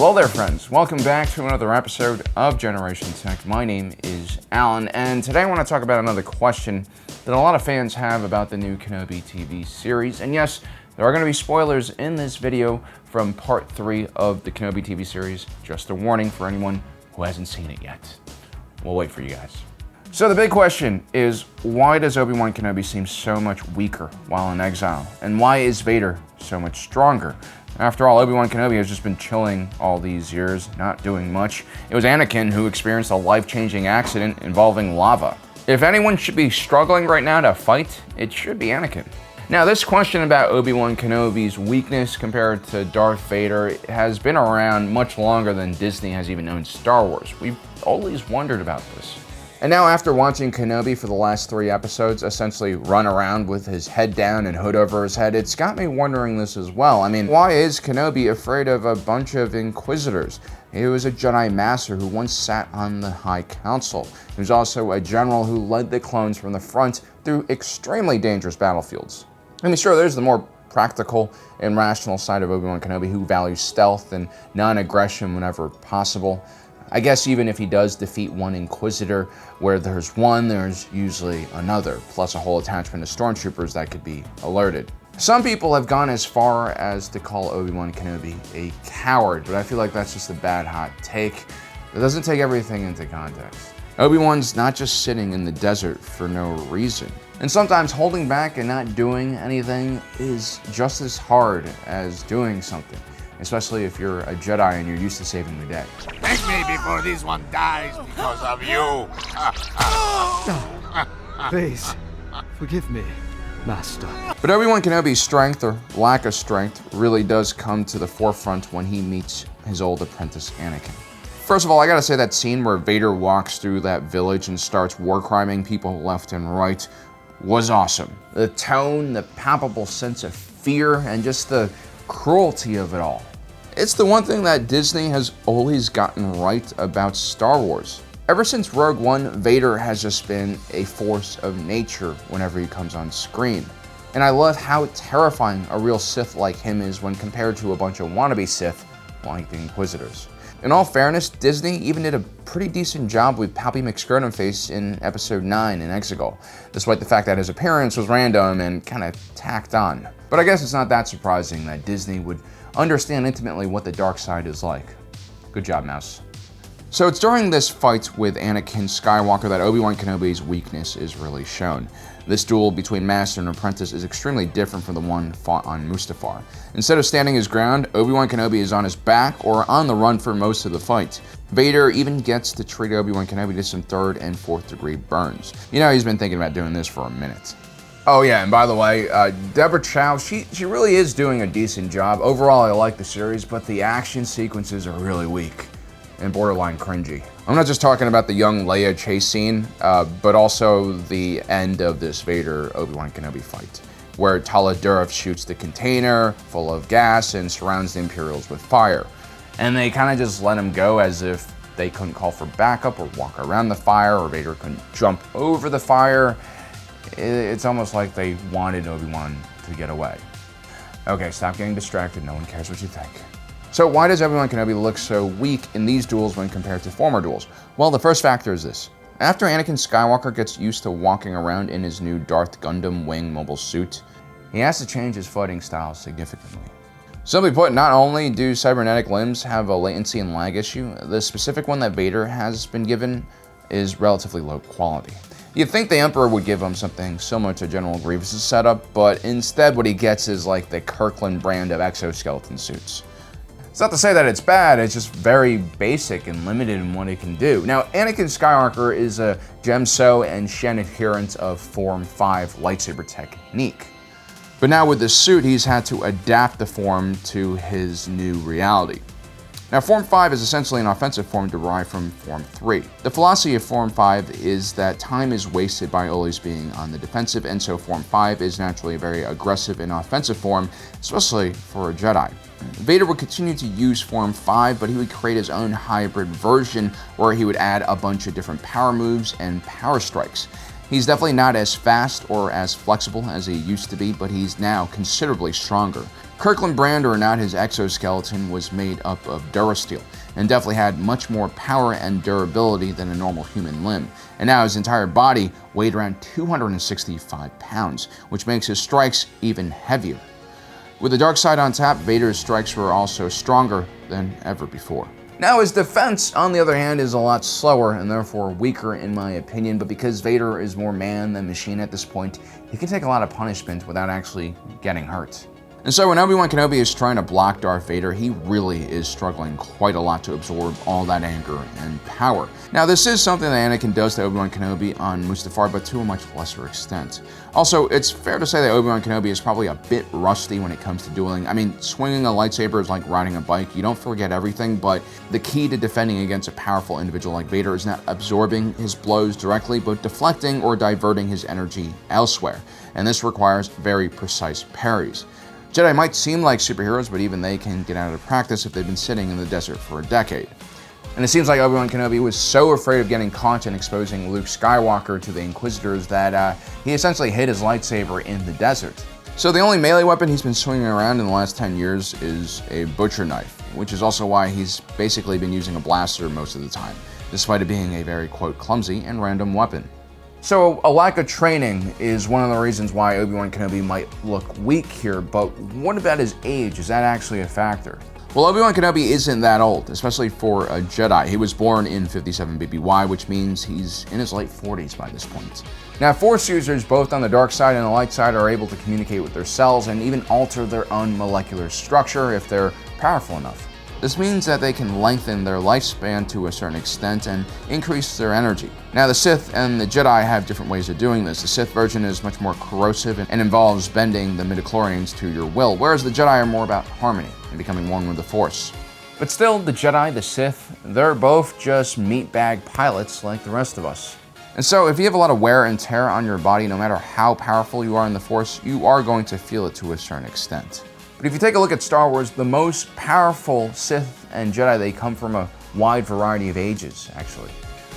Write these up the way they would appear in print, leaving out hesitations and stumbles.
Hello there, friends. Welcome back to another episode of Generation Tech. My name is Alan, and today I want to talk about another question that a lot of fans have about the new Kenobi TV series. And yes, there are going to be spoilers in this video from part 3 of the Kenobi TV series. Just a warning for anyone who hasn't seen it yet. We'll wait for you guys. So the big question is, why does Obi Wan Kenobi seem so much weaker while in exile? And why is Vader so much stronger? After all, Obi Wan Kenobi has just been chilling all these years, not doing much. It was Anakin who experienced a life-changing accident involving lava. If anyone should be struggling right now to fight, it should be Anakin. Now, this question about Obi Wan Kenobi's weakness compared to Darth Vader has been around much longer than Disney has even owned Star Wars. We've always wondered about this. And now, after watching Kenobi for the last 3 episodes essentially run around with his head down and hood over his head, it's got me wondering this as well. I mean, why is Kenobi afraid of a bunch of Inquisitors? He was a Jedi Master who once sat on the High Council. He was also a general who led the clones from the front through extremely dangerous battlefields. I mean, sure, there's the more practical and rational side of Obi Wan Kenobi, who values stealth and non-aggression whenever possible. I guess even if he does defeat one Inquisitor, where there's one, there's usually another, plus a whole attachment of stormtroopers that could be alerted. Some people have gone as far as to call Obi Wan Kenobi a coward, but I feel like that's just a bad hot take. It doesn't take everything into context. Obi-Wan's not just sitting in the desert for no reason. And sometimes holding back and not doing anything is just as hard as doing something, especially if you're a Jedi and you're used to saving the day. Thank me before this one dies because of you. Please, forgive me, Master. But Obi Wan Kenobi's strength, or lack of strength, really does come to the forefront when he meets his old apprentice Anakin. First of all, I gotta say that scene where Vader walks through that village and starts war criming people left and right was awesome. The tone, the palpable sense of fear, and just the cruelty of it all. It's the one thing that Disney has always gotten right about Star Wars. Ever since Rogue One, Vader has just been a force of nature whenever he comes on screen. And I love how terrifying a real Sith like him is when compared to a bunch of wannabe Sith like the Inquisitors. In all fairness, Disney even did a pretty decent job with Pappy McScrotumface in Episode 9 in Exegol, despite the fact that his appearance was random and kind of tacked on. But I guess it's not that surprising that Disney would understand intimately what the dark side is like. Good job, Mouse. So it's during this fight with Anakin Skywalker that Obi Wan Kenobi's weakness is really shown. This duel between Master and Apprentice is extremely different from the one fought on Mustafar. Instead of standing his ground, Obi Wan Kenobi is on his back or on the run for most of the fight. Vader even gets to treat Obi Wan Kenobi to some 3rd and 4th degree burns. You know, he's been thinking about doing this for a minute. Oh yeah, and by the way, Deborah Chow, she really is doing a decent job. Overall, I like the series, but the action sequences are really weak and borderline cringy. I'm not just talking about the young Leia chase scene, but also the end of this Vader Obi Wan Kenobi fight, where Tala Durf shoots the container full of gas and surrounds the Imperials with fire. And they kind of just let him go as if they couldn't call for backup or walk around the fire, or Vader couldn't jump over the fire. It's almost like they wanted Obi-Wan to get away. Okay, stop getting distracted. No one cares what you think. So why does Obi Wan Kenobi look so weak in these duels when compared to former duels? Well, the first factor is this. After Anakin Skywalker gets used to walking around in his new Darth Gundam wing mobile suit, he has to change his fighting style significantly. Simply put, not only do cybernetic limbs have a latency and lag issue, the specific one that Vader has been given is relatively low quality. You'd think the Emperor would give him something similar to General Grievous' setup, but instead what he gets is like the Kirkland brand of exoskeleton suits. It's not to say that it's bad, it's just very basic and limited in what it can do. Now, Anakin Skywalker is a Gemso and Shen adherent of Form 5 lightsaber technique. But now with this suit, he's had to adapt the form to his new reality. Now, Form 5 is essentially an offensive form derived from Form 3. The philosophy of Form 5 is that time is wasted by always being on the defensive, and so Form 5 is naturally a very aggressive and offensive form, especially for a Jedi. Vader would continue to use Form 5, but he would create his own hybrid version where he would add a bunch of different power moves and power strikes. He's definitely not as fast or as flexible as he used to be, but he's now considerably stronger. Kirkland brand or not, his exoskeleton was made up of durasteel and definitely had much more power and durability than a normal human limb. And now his entire body weighed around 265 pounds, which makes his strikes even heavier. With the dark side on tap, Vader's strikes were also stronger than ever before. Now his defense, on the other hand, is a lot slower and therefore weaker in my opinion, but because Vader is more man than machine at this point, he can take a lot of punishment without actually getting hurt. And so when Obi Wan Kenobi is trying to block Darth Vader, he really is struggling quite a lot to absorb all that anger and power. Now this is something that Anakin does to Obi Wan Kenobi on Mustafar, but to a much lesser extent. Also, it's fair to say that Obi Wan Kenobi is probably a bit rusty when it comes to dueling. I mean, swinging a lightsaber is like riding a bike. You don't forget everything, but the key to defending against a powerful individual like Vader is not absorbing his blows directly, but deflecting or diverting his energy elsewhere. And this requires very precise parries. Jedi might seem like superheroes, but even they can get out of practice if they've been sitting in the desert for a decade. And it seems like Obi Wan Kenobi was so afraid of getting caught and exposing Luke Skywalker to the Inquisitors that he essentially hid his lightsaber in the desert. So the only melee weapon he's been swinging around in the last 10 years is a butcher knife, which is also why he's basically been using a blaster most of the time, despite it being a very, quote, clumsy and random weapon. So a lack of training is one of the reasons why Obi Wan Kenobi might look weak here, but what about his age? Is that actually a factor? Well, Obi Wan Kenobi isn't that old, especially for a Jedi. He was born in 57 BBY, which means he's in his late 40s by this point. Now, Force users both on the dark side and the light side are able to communicate with their cells and even alter their own molecular structure if they're powerful enough. This means that they can lengthen their lifespan to a certain extent and increase their energy. Now, the Sith and the Jedi have different ways of doing this. The Sith version is much more corrosive and involves bending the midichlorians to your will, whereas the Jedi are more about harmony and becoming one with the Force. But still, the Jedi, the Sith, they're both just meatbag pilots like the rest of us. And so, if you have a lot of wear and tear on your body, no matter how powerful you are in the Force, you are going to feel it to a certain extent. But if you take a look at Star Wars, the most powerful Sith and Jedi, they come from a wide variety of ages, actually.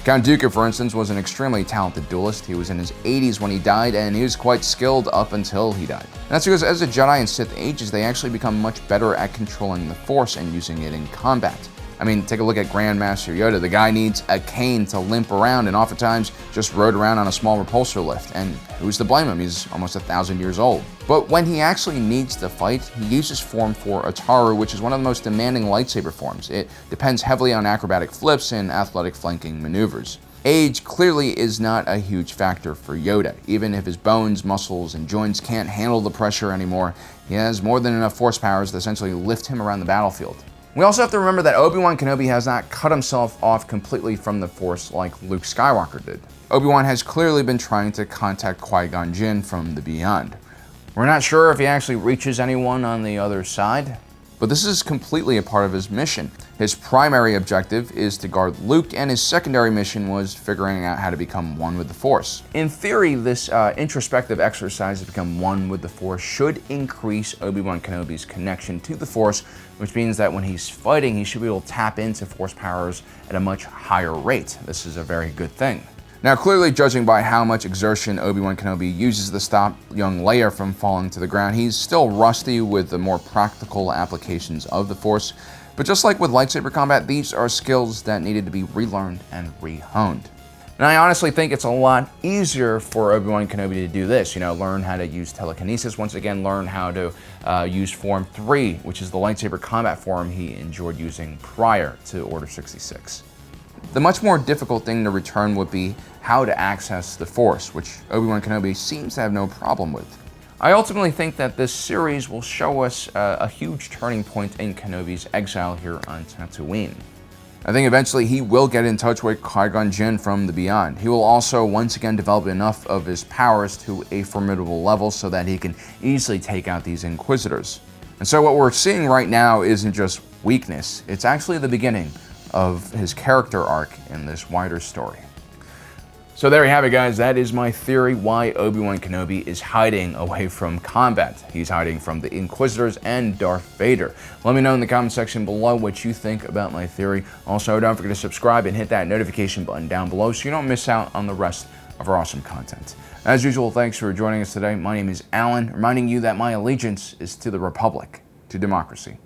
Count Dooku, for instance, was an extremely talented duelist. He was in his 80s when he died, and he was quite skilled up until he died. And that's because as the Jedi and Sith ages, they actually become much better at controlling the Force and using it in combat. I mean, take a look at Grandmaster Yoda. The guy needs a cane to limp around and oftentimes just rode around on a small repulsor lift. And who's to blame him? He's almost 1,000 years old. But when he actually needs to fight, he uses Form 4 Ataru, which is one of the most demanding lightsaber forms. It depends heavily on acrobatic flips and athletic flanking maneuvers. Age clearly is not a huge factor for Yoda. Even if his bones, muscles, and joints can't handle the pressure anymore, he has more than enough force powers to essentially lift him around the battlefield. We also have to remember that Obi Wan Kenobi has not cut himself off completely from the Force like Luke Skywalker did. Obi Wan has clearly been trying to contact Qui-Gon Jinn from the Beyond. We're not sure if he actually reaches anyone on the other side, but this is completely a part of his mission. His primary objective is to guard Luke, and his secondary mission was figuring out how to become one with the Force. In theory, this introspective exercise to become one with the Force should increase Obi Wan Kenobi's connection to the Force, which means that when he's fighting, he should be able to tap into Force powers at a much higher rate. This is a very good thing. Now, clearly, judging by how much exertion Obi Wan Kenobi uses to stop young Leia from falling to the ground, he's still rusty with the more practical applications of the Force. But just like with lightsaber combat, these are skills that needed to be relearned and re-honed. And I honestly think it's a lot easier for Obi Wan Kenobi to do this. Learn how to use telekinesis, once again, learn how to use Form 3, which is the lightsaber combat form he enjoyed using prior to Order 66. The much more difficult thing to return would be how to access the Force, which Obi Wan Kenobi seems to have no problem with. I ultimately think that this series will show us a huge turning point in Kenobi's exile here on Tatooine. I think eventually he will get in touch with Qui-Gon Jinn from the Beyond. He will also once again develop enough of his powers to a formidable level so that he can easily take out these Inquisitors. And so what we're seeing right now isn't just weakness, it's actually the beginning of his character arc in this wider story. So there you have it, guys. That is my theory why Obi Wan Kenobi is hiding away from combat. He's hiding from the Inquisitors and Darth Vader. Let me know in the comment section below what you think about my theory. Also, don't forget to subscribe and hit that notification button down below so you don't miss out on the rest of our awesome content. As usual, thanks for joining us today. My name is Alan, reminding you that my allegiance is to the Republic, to democracy,